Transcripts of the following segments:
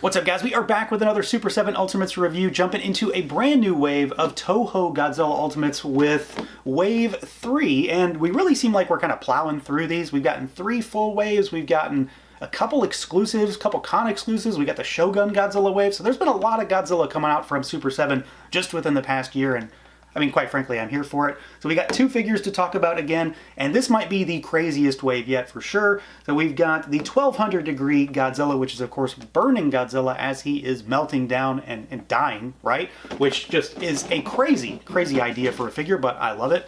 What's up, guys? We are back with another Super 7 Ultimates review, jumping into a brand new wave of Toho Godzilla Ultimates with Wave 3, and we really seem like we're kind of plowing through these. We've gotten 3 full waves, we've gotten a couple exclusives, a couple con exclusives, we got the Shogun Godzilla wave, so there's been a lot of Godzilla coming out from Super 7 just within the past year, and I mean, quite frankly, I'm here for it. So we got 2 figures to talk about again, and this might be the craziest wave yet for sure. So we've got the 1200 degree Godzilla, which is of course burning Godzilla as he is melting down and dying, right? Which just is a crazy, crazy idea for a figure, but I love it.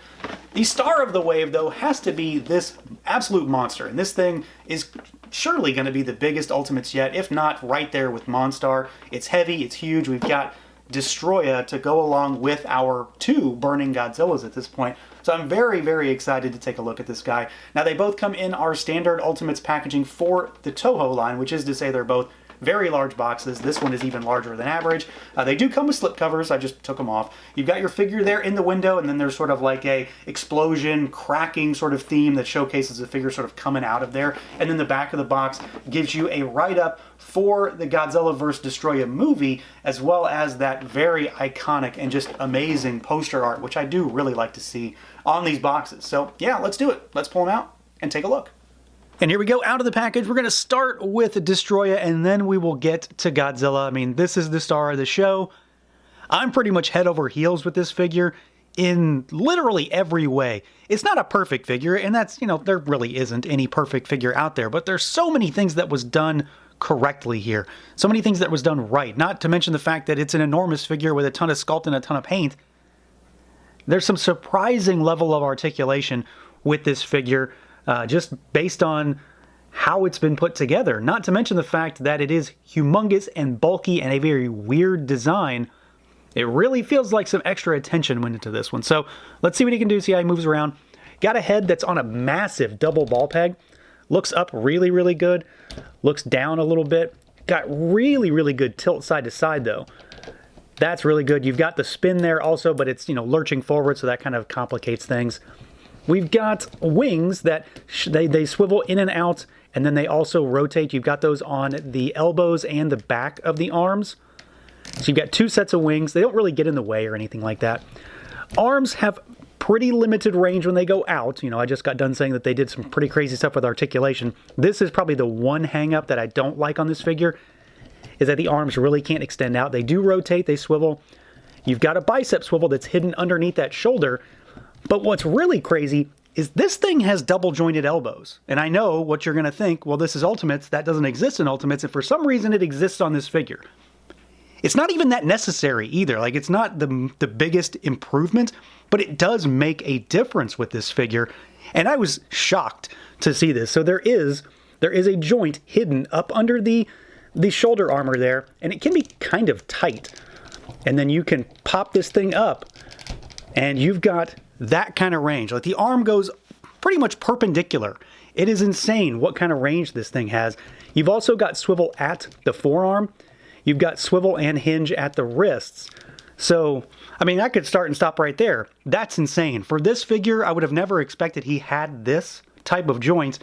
The star of the wave, though, has to be this absolute monster, and this thing is surely going to be the biggest Ultimates yet, if not right there with Monstar. It's heavy, it's huge. We've got DESTOROYAH to go along with our 2 burning Godzillas at this point. So I'm very, very excited to take a look at this guy. Now, they both come in our standard Ultimates packaging for the Toho line, which is to say they're both very large boxes. This one is even larger than average. They do come with slip covers. I just took them off. You've got your figure there in the window, and then there's sort of like a explosion, cracking sort of theme that showcases the figure sort of coming out of there. And then the back of the box gives you a write-up for the Godzilla vs. DESTOROYAH movie, as well as that very iconic and just amazing poster art, which I do really like to see on these boxes. So yeah, let's do it. Let's pull them out and take a look. And here we go, out of the package. We're going to start with DESTOROYAH, and then we will get to Godzilla. I mean, this is the star of the show. I'm pretty much head over heels with this figure in literally every way. It's not a perfect figure, and that's, you know, there really isn't any perfect figure out there, but there's so many things that was done correctly here. So many things that was done right, not to mention the fact that it's an enormous figure with a ton of sculpt and a ton of paint. There's some surprising level of articulation with this figure, just based on how it's been put together. Not to mention the fact that it is humongous and bulky and a very weird design. It really feels like some extra attention went into this one. So let's see what he can do, see how he moves around. Got a head that's on a massive double ball peg. Looks up really, really good. Looks down a little bit. Got really, really good tilt side to side though. That's really good. You've got the spin there also, but it's, you know, lurching forward, so that kind of complicates things. We've got wings that they swivel in and out, and then they also rotate. You've got those on the elbows and the back of the arms. So you've got 2 sets of wings. They don't really get in the way or anything like that. Arms have pretty limited range when they go out. You know, I just got done saying that they did some pretty crazy stuff with articulation. This is probably the one hang-up that I don't like on this figure, is that the arms really can't extend out. They do rotate, they swivel. You've got a bicep swivel that's hidden underneath that shoulder. But what's really crazy is this thing has double jointed elbows. And I know what you're going to think, well, this is Ultimates. That doesn't exist in Ultimates, and for some reason it exists on this figure. It's not even that necessary either. Like, it's not the biggest improvement, but it does make a difference with this figure. And I was shocked to see this. So there is a joint hidden up under the shoulder armor there, and it can be kind of tight. And then you can pop this thing up, and you've got that kind of range. Like, the arm goes pretty much perpendicular. It is insane what kind of range this thing has. You've also got swivel at the forearm. You've got swivel and hinge at the wrists. So, I mean, I could start and stop right there. That's insane. For this figure, I would have never expected he had this type of joint,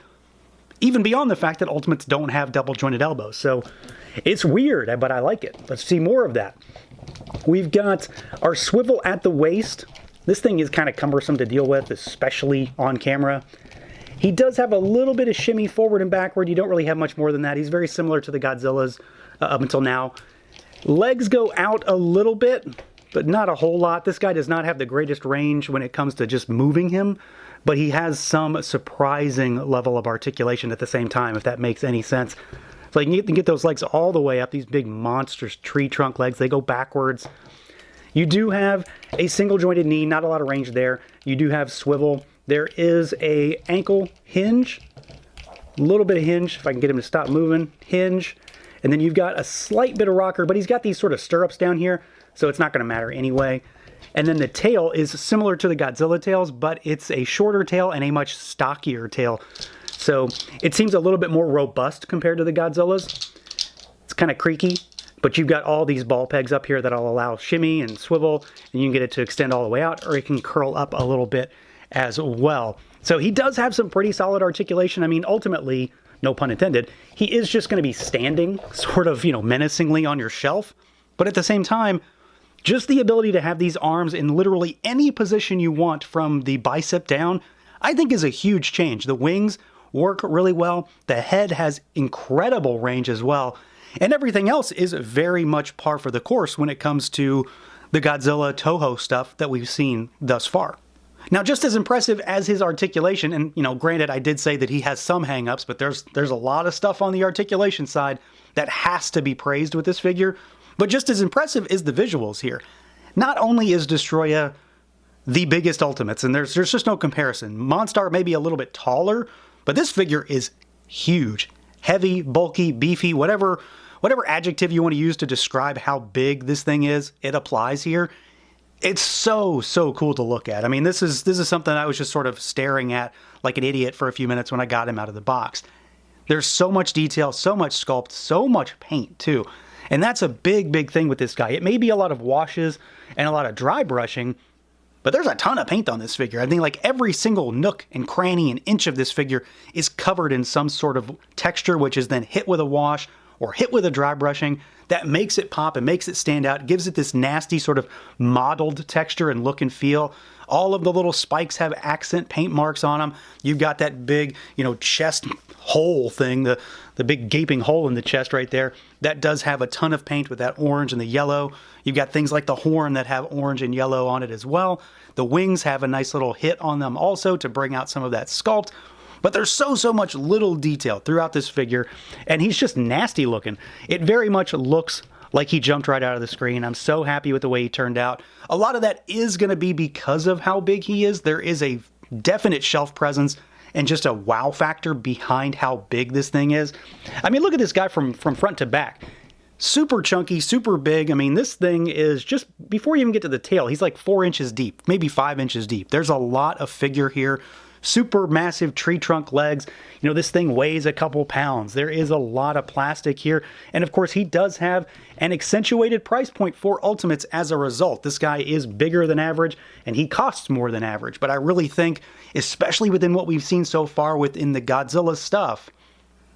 even beyond the fact that Ultimates don't have double jointed elbows. So it's weird, but I like it. Let's see more of that. We've got our swivel at the waist. This thing is kind of cumbersome to deal with, especially on camera. He does have a little bit of shimmy forward and backward. You don't really have much more than that. He's very similar to the Godzillas up until now. Legs go out a little bit, but not a whole lot. This guy does not have the greatest range when it comes to just moving him, but he has some surprising level of articulation at the same time, if that makes any sense. So you can get those legs all the way up, these big monstrous tree trunk legs. They go backwards. You do have a single jointed knee, not a lot of range there. You do have swivel. There is a ankle hinge, a little bit of hinge, if I can get him to stop moving, hinge. And then you've got a slight bit of rocker, but he's got these sort of stirrups down here, so it's not going to matter anyway. And then the tail is similar to the Godzilla tails, but it's a shorter tail and a much stockier tail. So it seems a little bit more robust compared to the Godzillas. It's kind of creaky. But you've got all these ball pegs up here that'll allow shimmy and swivel, and you can get it to extend all the way out, or it can curl up a little bit as well. So he does have some pretty solid articulation. I mean, ultimately, no pun intended, he is just going to be standing sort of, menacingly on your shelf. But at the same time, just the ability to have these arms in literally any position you want from the bicep down, I think is a huge change. The wings work really well. The head has incredible range as well. And everything else is very much par for the course when it comes to the Godzilla Toho stuff that we've seen thus far. Now, just as impressive as his articulation, and granted, I did say that he has some hang-ups, but there's a lot of stuff on the articulation side that has to be praised with this figure. But just as impressive is the visuals here. Not only is Destoroyah the biggest Ultimates, and there's just no comparison. Monstar may be a little bit taller, but this figure is huge. Heavy, bulky, beefy, whatever adjective you want to use to describe how big this thing is, it applies here. It's so cool to look at. I mean, this is something I was just sort of staring at like an idiot for a few minutes when I got him out of the box. There's so much detail, so much sculpt, so much paint too. And that's a big thing with this guy. It may be a lot of washes and a lot of dry brushing, but there's a ton of paint on this figure. I think like every single nook and cranny and inch of this figure is covered in some sort of texture, which is then hit with a wash or hit with a dry brushing. That makes it pop and makes it stand out. It gives it this nasty sort of mottled texture and look and feel. All of the little spikes have accent paint marks on them. You've got that big, chest hole thing, the big gaping hole in the chest right there. That does have a ton of paint with that orange and the yellow. You've got things like the horn that have orange and yellow on it as well. The wings have a nice little hit on them also to bring out some of that sculpt. But there's so much little detail throughout this figure, and he's just nasty looking. It very much looks like he jumped right out of the screen. I'm so happy with the way he turned out. A lot of that is going to be because of how big he is. There is a definite shelf presence and just a wow factor behind how big this thing is. I mean, look at this guy from front to back. Super chunky, super big. I mean, this thing is just, before you even get to the tail, he's like 4 inches deep, maybe 5 inches deep. There's a lot of figure here. Super massive tree trunk legs. This thing weighs a couple pounds. There is a lot of plastic here. And of course, he does have an accentuated price point for Ultimates as a result. This guy is bigger than average and he costs more than average. But I really think, especially within what we've seen so far within the Godzilla stuff,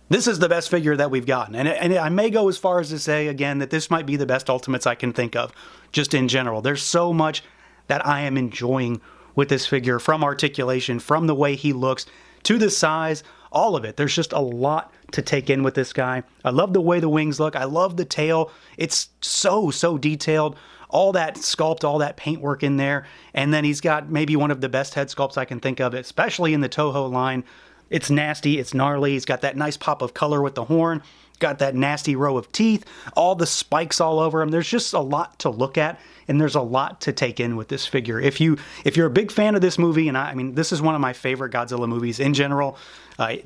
this is the best figure that we've gotten. And I may go as far as to say, again, that this might be the best Ultimates I can think of, just in general. There's so much that I am enjoying with this figure, from articulation, from the way he looks, to the size, all of it. There's just a lot to take in with this guy. I love the way the wings look. I love the tail. It's so detailed. All that sculpt, all that paintwork in there. And then he's got maybe one of the best head sculpts I can think of, especially in the Toho line. It's nasty, it's gnarly. He's got that nice pop of color with the horn. Got that nasty row of teeth, all the spikes all over him. There's just a lot to look at, and there's a lot to take in with this figure. If you're a big fan of this movie, and I mean, this is one of my favorite Godzilla movies in general,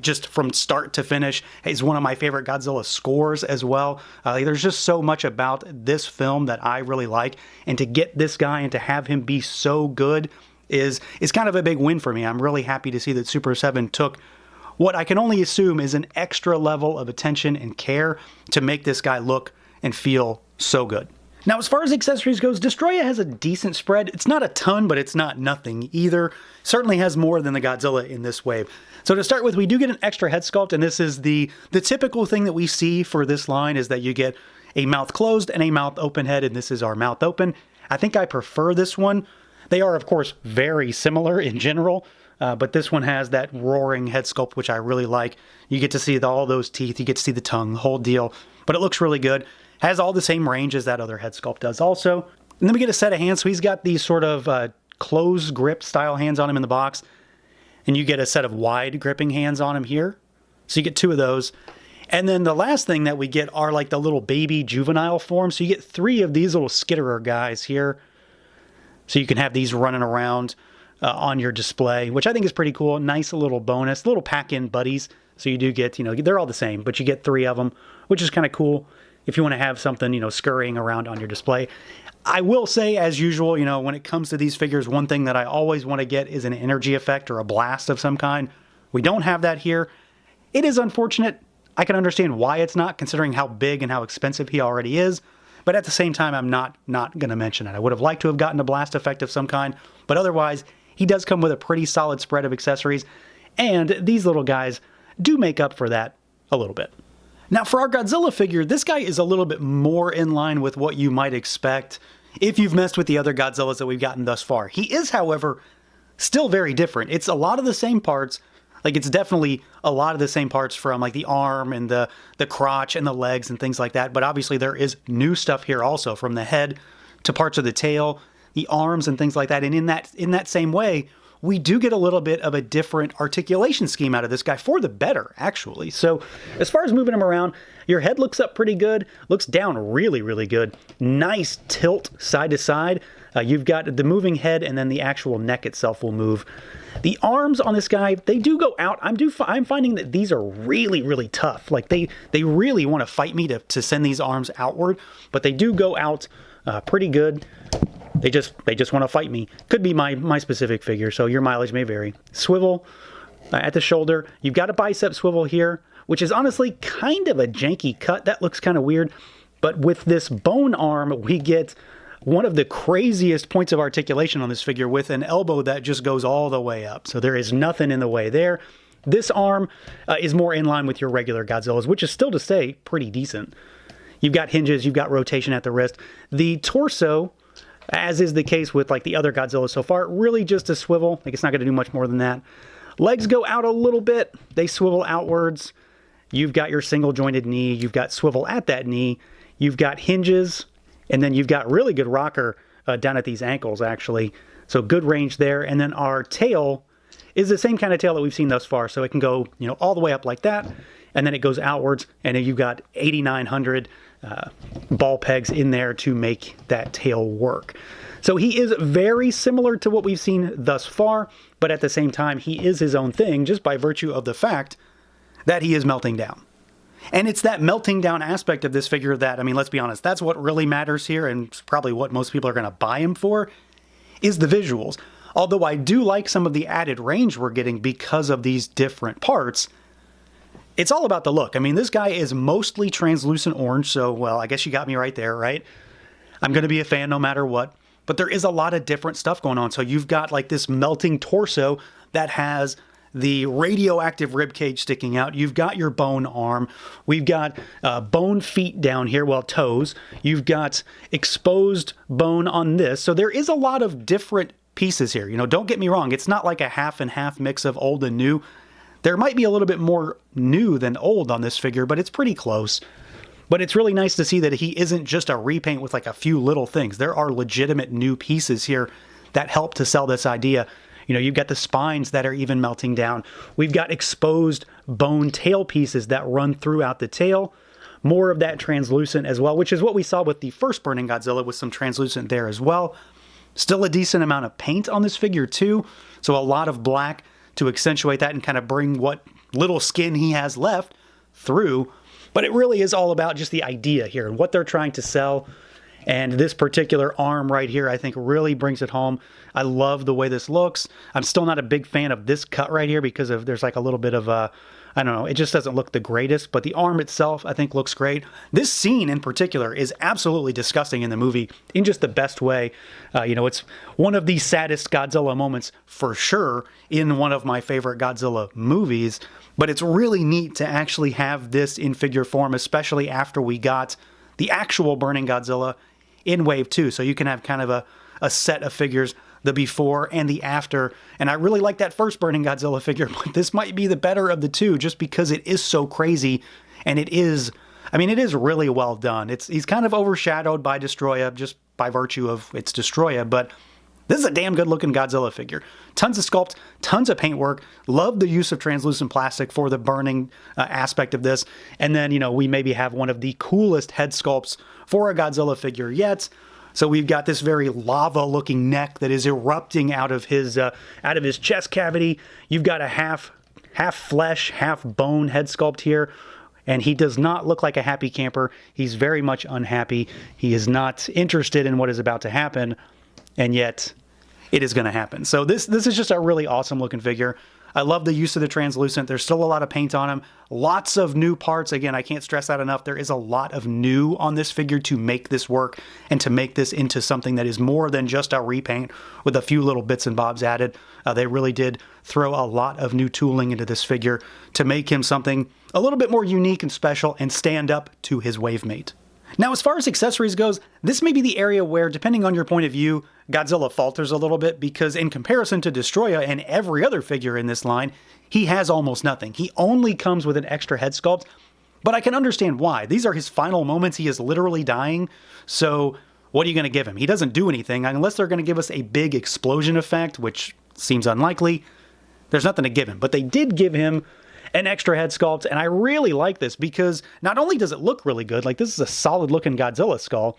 just from start to finish. It's one of my favorite Godzilla scores as well. There's just so much about this film that I really like, and to get this guy and to have him be so good is kind of a big win for me. I'm really happy to see that Super7 took what I can only assume is an extra level of attention and care to make this guy look and feel so good. Now, as far as accessories goes, Destoroyah has a decent spread. It's not a ton, but it's not nothing either. Certainly has more than the Godzilla in this wave. So to start with, we do get an extra head sculpt, and this is the typical thing that we see for this line, is that you get a mouth closed and a mouth open head, and this is our mouth open. I think I prefer this one. They are, of course, very similar in general, but this one has that roaring head sculpt, which I really like. You get to see all those teeth, you get to see the tongue, the whole deal, but it looks really good. Has all the same range as that other head sculpt does also. And then we get a set of hands, so he's got these sort of closed grip style hands on him in the box, and you get a set of wide gripping hands on him here. So you get 2 of those. And then the last thing that we get are like the little baby juvenile forms. So you get 3 of these little skitterer guys here. So you can have these running around on your display, which I think is pretty cool. Nice little bonus, little pack-in buddies. So you do get, they're all the same, but you get 3 of them, which is kind of cool if you want to have something, scurrying around on your display. I will say, as usual, when it comes to these figures, one thing that I always want to get is an energy effect or a blast of some kind. We don't have that here. It is unfortunate. I can understand why it's not, considering how big and how expensive he already is. But at the same time, I'm not going to mention it. I would have liked to have gotten a blast effect of some kind, but otherwise, he does come with a pretty solid spread of accessories, and these little guys do make up for that a little bit. Now for our Godzilla figure, this guy is a little bit more in line with what you might expect if you've messed with the other Godzillas that we've gotten thus far. He is, however, still very different. It's a lot of the same parts. Like, it's definitely a lot of the same parts from like the arm and the crotch and the legs and things like that. But obviously there is new stuff here also, from the head to parts of the tail, the arms and things like that. And in that same way, we do get a little bit of a different articulation scheme out of this guy, for the better, actually. So as far as moving him around, your head looks up pretty good, looks down really, really good. Nice tilt side to side. You've got the moving head, and then the actual neck itself will move. The arms on this guy, they do go out. I'm finding that these are really, really tough. Like, they really want to fight me to send these arms outward, but they do go out pretty good. They just want to fight me. Could be my specific figure, so your mileage may vary. Swivel at the shoulder. You've got a bicep swivel here, which is honestly kind of a janky cut. That looks kind of weird. But with this bone arm, we get one of the craziest points of articulation on this figure, with an elbow that just goes all the way up. So there is nothing in the way there. This arm is more in line with your regular Godzillas, which is still to say pretty decent. You've got hinges, you've got rotation at the wrist. The torso, as is the case with like the other Godzilla so far, really just a swivel. Like, it's not going to do much more than that. Legs go out a little bit. They swivel outwards. You've got your single jointed knee. You've got swivel at that knee. You've got hinges, and then you've got really good rocker down at these ankles, actually. So good range there. And then our tail is the same kind of tail that we've seen thus far. So it can go, all the way up like that, and then it goes outwards, and then you've got 8,900 ball pegs in there to make that tail work. So he is very similar to what we've seen thus far, but at the same time, he is his own thing just by virtue of the fact that he is melting down. And it's that melting down aspect of this figure that, I mean, let's be honest, that's what really matters here, and probably what most people are going to buy him for, is the visuals. Although I do like some of the added range we're getting because of these different parts, it's all about the look. I mean, this guy is mostly translucent orange, so, well, I guess you got me right there, right? I'm going to be a fan no matter what, but there is a lot of different stuff going on. So you've got like this melting torso that has the radioactive ribcage sticking out. You've got your bone arm. We've got bone feet down here, well, toes. You've got exposed bone on this. So there is a lot of different pieces here. Don't get me wrong. It's not like a half and half mix of old and new. There might be a little bit more new than old on this figure, but it's pretty close. But it's really nice to see that he isn't just a repaint with like a few little things. There are legitimate new pieces here that help to sell this idea. You've got the spines that are even melting down. We've got exposed bone tail pieces that run throughout the tail. More of that translucent as well, which is what we saw with the first Burning Godzilla, with some translucent there as well. Still a decent amount of paint on this figure too. So a lot of black to accentuate that and kind of bring what little skin he has left through. But it really is all about just the idea here and what they're trying to sell. And this particular arm right here, I think, really brings it home. I love the way this looks. I'm still not a big fan of this cut right here because there's like a little bit of I don't know, it just doesn't look the greatest, but the arm itself, I think, looks great. This scene in particular is absolutely disgusting in the movie in just the best way. It's one of the saddest Godzilla moments for sure in one of my favorite Godzilla movies, but it's really neat to actually have this in figure form, especially after we got the actual Burning Godzilla in Wave 2. So you can have kind of a set of figures, the before and the after. And I really like that first Burning Godzilla figure, but this might be the better of the two just because it is so crazy. And it is really well done. He's kind of overshadowed by Destroya just by virtue of it's Destroya, but this is a damn good looking Godzilla figure. Tons of sculpt, tons of paintwork. Love the use of translucent plastic for the burning aspect of this. And then, we maybe have one of the coolest head sculpts for a Godzilla figure yet. So we've got this very lava-looking neck that is erupting out of his chest cavity. You've got a half flesh, half bone head sculpt here, and he does not look like a happy camper. He's very much unhappy. He is not interested in what is about to happen, and yet it is going to happen. So this is just a really awesome looking figure. I love the use of the translucent. There's still a lot of paint on him. Lots of new parts. Again, I can't stress that enough. There is a lot of new on this figure to make this work and to make this into something that is more than just a repaint with a few little bits and bobs added. They really did throw a lot of new tooling into this figure to make him something a little bit more unique and special and stand up to his wave mate. Now, as far as accessories goes, this may be the area where, depending on your point of view, Godzilla falters a little bit, because in comparison to Destoroyah and every other figure in this line, he has almost nothing. He only comes with an extra head sculpt, but I can understand why. These are his final moments. He is literally dying, so what are you going to give him? He doesn't do anything unless they're going to give us a big explosion effect, which seems unlikely. There's nothing to give him, but they did give him an extra head sculpt, and I really like this because not only does it look really good, like this is a solid looking Godzilla skull,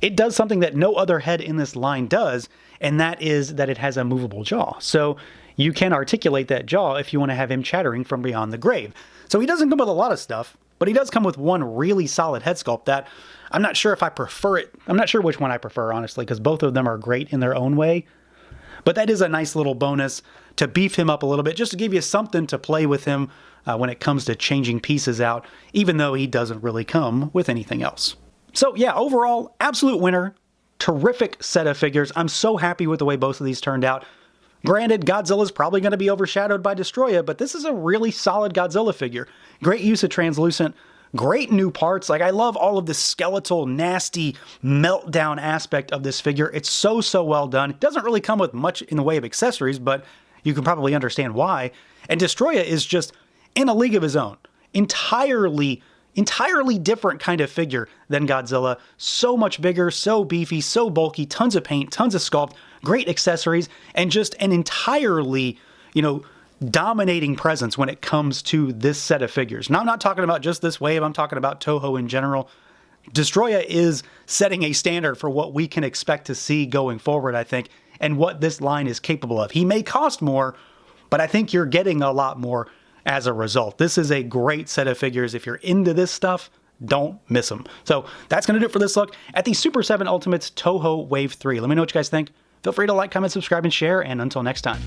it does something that no other head in this line does, and that is that it has a movable jaw. So you can articulate that jaw if you want to have him chattering from beyond the grave. So he doesn't come with a lot of stuff, but he does come with one really solid head sculpt that I'm not sure if I prefer it. I'm not sure which one I prefer, honestly, because both of them are great in their own way. But that is a nice little bonus to beef him up a little bit, just to give you something to play with him when it comes to changing pieces out, even though he doesn't really come with anything else. So yeah, overall, absolute winner. Terrific set of figures. I'm so happy with the way both of these turned out. Granted, Godzilla's probably going to be overshadowed by Destoroyah, but this is a really solid Godzilla figure. Great use of translucent. Great new parts. Like, I love all of the skeletal, nasty meltdown aspect of this figure. It's so well done. It doesn't really come with much in the way of accessories, but you can probably understand why. And Destoroyah is just in a league of his own. Entirely different kind of figure than Godzilla. So much bigger, so beefy, so bulky, tons of paint, tons of sculpt, great accessories, and just an entirely, dominating presence when it comes to this set of figures. Now, I'm not talking about just this wave, I'm talking about Toho in general. Destoroyah is setting a standard for what we can expect to see going forward, I think, and what this line is capable of. He may cost more, but I think you're getting a lot more as a result. This is a great set of figures. If you're into this stuff, don't miss them. So that's going to do it for this look at the Super 7 Ultimates Toho Wave 3. Let me know what you guys think. Feel free to like, comment, subscribe, and share, and until next time.